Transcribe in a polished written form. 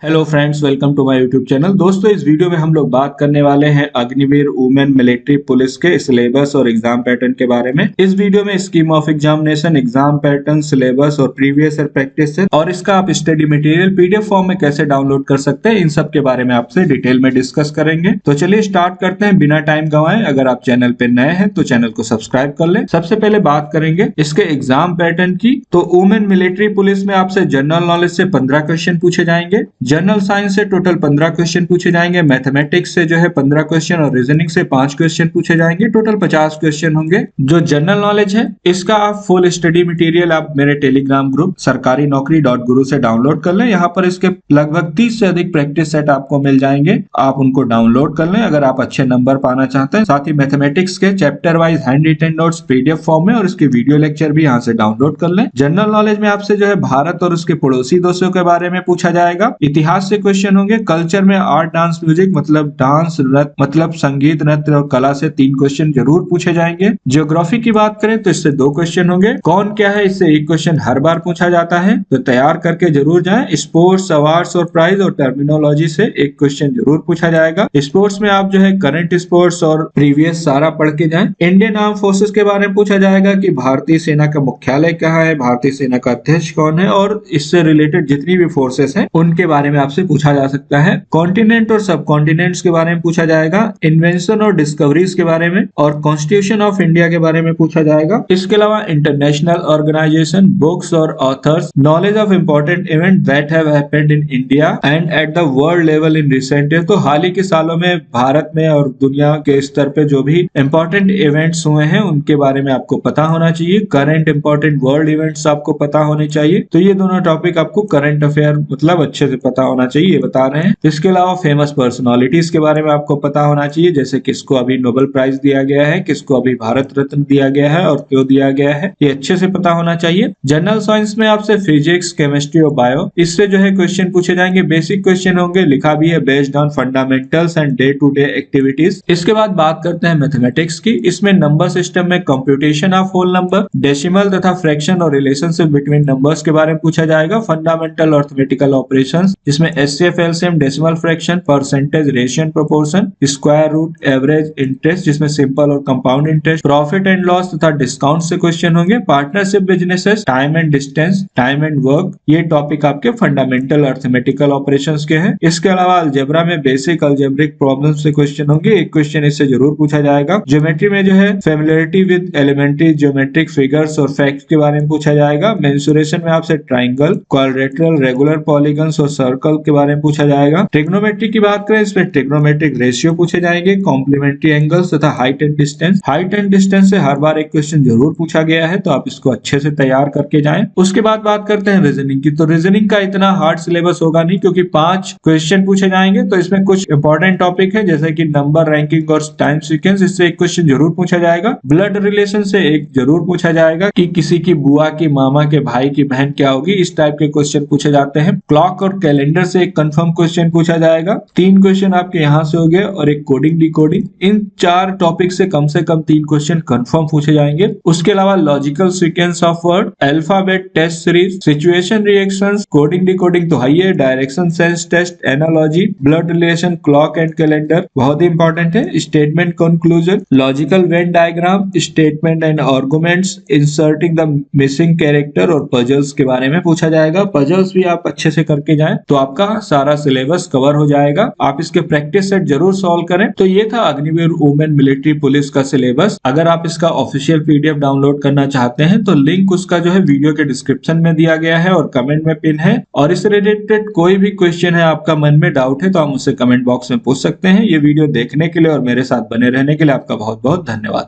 Hello friends, welcome to my YouTube channel. दोस्तों, इस video में हम लोग बात करने वाले हैं अग्निवीर वुमेन मिलिट्री पुलिस के सिलेबस और एग्जाम पैटर्न के बारे में। इस वीडियो में scheme of examination, exam pattern, syllabus और प्रीवियस ईयर प्रैक्टिस सेट और इसका आप स्टडी मटेरियल पीडीएफ फॉर्म में कैसे डाउनलोड कर सकते हैं, इन सब के बारे में आपसे डिटेल में डिस्कस करेंगे। तो चलिए स्टार्ट करते हैं बिना टाइम गंवाए। अगर आप चैनल पे नए हैं तो चैनल को सब्सक्राइब कर लें। सबसे पहले बात करेंगे इसके एग्जाम पैटर्न की। तो वुमेन मिलिट्री पुलिस में आपसे जनरल नॉलेज से 15 क्वेश्चन पूछे जाएंगे, जनरल साइंस से टोटल 15 क्वेश्चन पूछे जाएंगे, मैथमेटिक्स से जो है 15 क्वेश्चन और रीजनिंग से 5 क्वेश्चन पूछे जाएंगे। टोटल 50 क्वेश्चन होंगे। जो जनरल नॉलेज है इसका आप फुल स्टडी मटेरियल आप मेरे टेलीग्राम ग्रुप सरकारी नौकरी .guru से डाउनलोड कर लें। यहाँ पर इसके लगभग 30 से अधिक प्रैक्टिस सेट आपको मिल जाएंगे, आप उनको डाउनलोड कर लें अगर आप अच्छे नंबर पाना चाहते हैं। साथ ही मैथमेटिक्स के chapter wise hand written notes PDF form में और इसके वीडियो लेक्चर भी यहाँ से डाउनलोड कर लें। जनरल नॉलेज में आपसे जो है भारत और उसके पड़ोसी देशों के बारे में पूछा जाएगा। इतिहास से क्वेश्चन होंगे। कल्चर में आर्ट, डांस, म्यूजिक मतलब डांस, नृत्य मतलब संगीत, नृत्य और कला से 3 क्वेश्चन जरूर पूछे जाएंगे। ज्योग्राफी की बात करें तो इससे 2 क्वेश्चन होंगे। कौन क्या है, इससे 1 क्वेश्चन हर बार पूछा जाता है, तो तैयार करके जरूर जाएं। स्पोर्ट्स, अवार्ड्स और प्राइज और टर्मिनोलॉजी से 1 क्वेश्चन जरूर पूछा जाएगा। स्पोर्ट्स में आप जो है करंट स्पोर्ट्स और प्रीवियस सारा पढ़ के जाएं। इंडियन आर्म फोर्सेस के बारे में पूछा जाएगा कि भारतीय सेना का मुख्यालय कहाँ है, भारतीय सेना का अध्यक्ष कौन है और इससे रिलेटेड जितनी भी फोर्सेस हैं उनके बारे में आपसे पूछा जा सकता है। कॉन्टिनेंट और सब कॉन्टिनेंट्स के बारे में पूछा जाएगा। इन्वेंशन और डिस्कवरीज के बारे में और कॉन्स्टिट्यूशन ऑफ इंडिया के बारे में पूछा जाएगा। इसके अलावा इंटरनेशनल ऑर्गेनाइजेशन, बुक्स और authors, knowledge of important event that have happened in India and at the world level in recent year. तो हाल ही के सालों में भारत में और दुनिया के स्तर पे जो भी इंपॉर्टेंट इवेंट्स हुए हैं उनके बारे में आपको पता होना चाहिए। करंट इंपॉर्टेंट वर्ल्ड इवेंट्स आपको पता होने चाहिए। तो ये दोनों टॉपिक आपको करंट अफेयर मतलब अच्छे से पता होना चाहिए, ये बता रहे हैं। इसके अलावा फेमस पर्सनालिटीज के बारे में आपको पता होना चाहिए, जैसे किसको अभी नोबेल प्राइज दिया गया है, किसको अभी भारत रत्न दिया गया है और क्यों दिया गया है, ये अच्छे से पता होना चाहिए। जनरल साइंस में आपसे फिजिक्स, केमिस्ट्री और बायो, इससे जो है क्वेश्चन पूछे जाएंगे। बेसिक क्वेश्चन होंगे, लिखा भी है based on fundamentals and day to day activities. इसके बाद बात करते हैं मैथमेटिक्स की। इसमें नंबर सिस्टम में computation of whole number, decimal तथा फ्रैक्शन और रिलेशनशिप बिटवीन नंबर्स के बारे में पूछा जाएगा। फंडामेंटल अरिथमेटिकल ऑपरेशंस, जिसमें HCF, LCM, decimal fraction, percentage, ratio, proportion, square root, average, interest जिसमें सिंपल और compound interest, profit and loss तथा डिस्काउंट से क्वेश्चन होंगे। Partnership businesses, time and distance, time and work, ये टॉपिक आपके fundamental arithmetical operations के हैं। इसके अलावा अलजेब्रा में बेसिक अलजेब्रिक प्रॉब्लम से क्वेश्चन होंगे, 1 क्वेश्चन इससे जरूर पूछा जाएगा। ज्योमेट्री में जो है familiarity with elementary geometric figures और फैक्ट्स के बारे में पूछा जाएगा। मेंसुरेशन में आपसे ट्राइंगल, क्वाड्रेटरल, रेगुलर पॉलीगन्स और सर्कल के बारे में पूछा जाएगा। ट्रिग्नोमेट्री की बात करें, इसमें ट्रिग्नोमेट्रिक रेशियो पूछे जाएंगे, कॉम्प्लीमेंट्री एंगल्स तथा height and distance. Height and distance से हर बार 1 क्वेश्चन जरूर पूछा गया है, तो आप इसको अच्छे से तैयार करके जाएं। उसके बाद बात करते हैं रीजनिंग की। तो रीजनिंग का इतना हार्ड सिलेबस होगा नहीं, क्योंकि 5 क्वेश्चन पूछे जाएंगे। तो इसमें कुछ इंपॉर्टेंट टॉपिक है, जैसे कि नंबर, रैंकिंग और टाइम सीक्वेंस, इससे 1 क्वेश्चन जरूर पूछा जाएगा। ब्लड रिलेशन से 1 जरूर पूछा जाएगा कि किसी की बुआ की, मामा के भाई की बहन क्या होगी, इस टाइप के क्वेश्चन पूछे जाते हैं। क्लॉक और कैलेंडर से 1 कंफर्म क्वेश्चन पूछा जाएगा। 3 क्वेश्चन आपके यहाँ से हो गए और 1 कोडिंग डिकोडिंग। इन 4 टॉपिक से कम 3 क्वेश्चन कंफर्म पूछे जाएंगे। उसके अलावा logical sequence of word, alphabet test series, situation reactions, coding decoding तो है ही है, direction sense test, analogy, blood relation, clock and calendar बहुत ही इंपॉर्टेंट है। Statement conclusion, logical venn diagram, statement and arguments, inserting the missing character और puzzles के बारे में पूछा जाएगा। पजल्स भी आप अच्छे से करके जाएं तो आपका सारा सिलेबस कवर हो जाएगा। आप इसके प्रैक्टिस सेट जरूर सॉल्व करें। तो ये था अग्निवीर वुमेन मिलिट्री पुलिस का सिलेबस। अगर आप इसका ऑफिशियल पीडीएफ डाउनलोड करना चाहते हैं तो लिंक उसका जो है वीडियो के डिस्क्रिप्शन में दिया गया है और कमेंट में पिन है। और इससे रिलेटेड कोई भी क्वेश्चन है, आपका मन में डाउट है, तो आप मुझसे कमेंट बॉक्स में पूछ सकते हैं। ये वीडियो देखने के लिए और मेरे साथ बने रहने के लिए आपका बहुत बहुत धन्यवाद।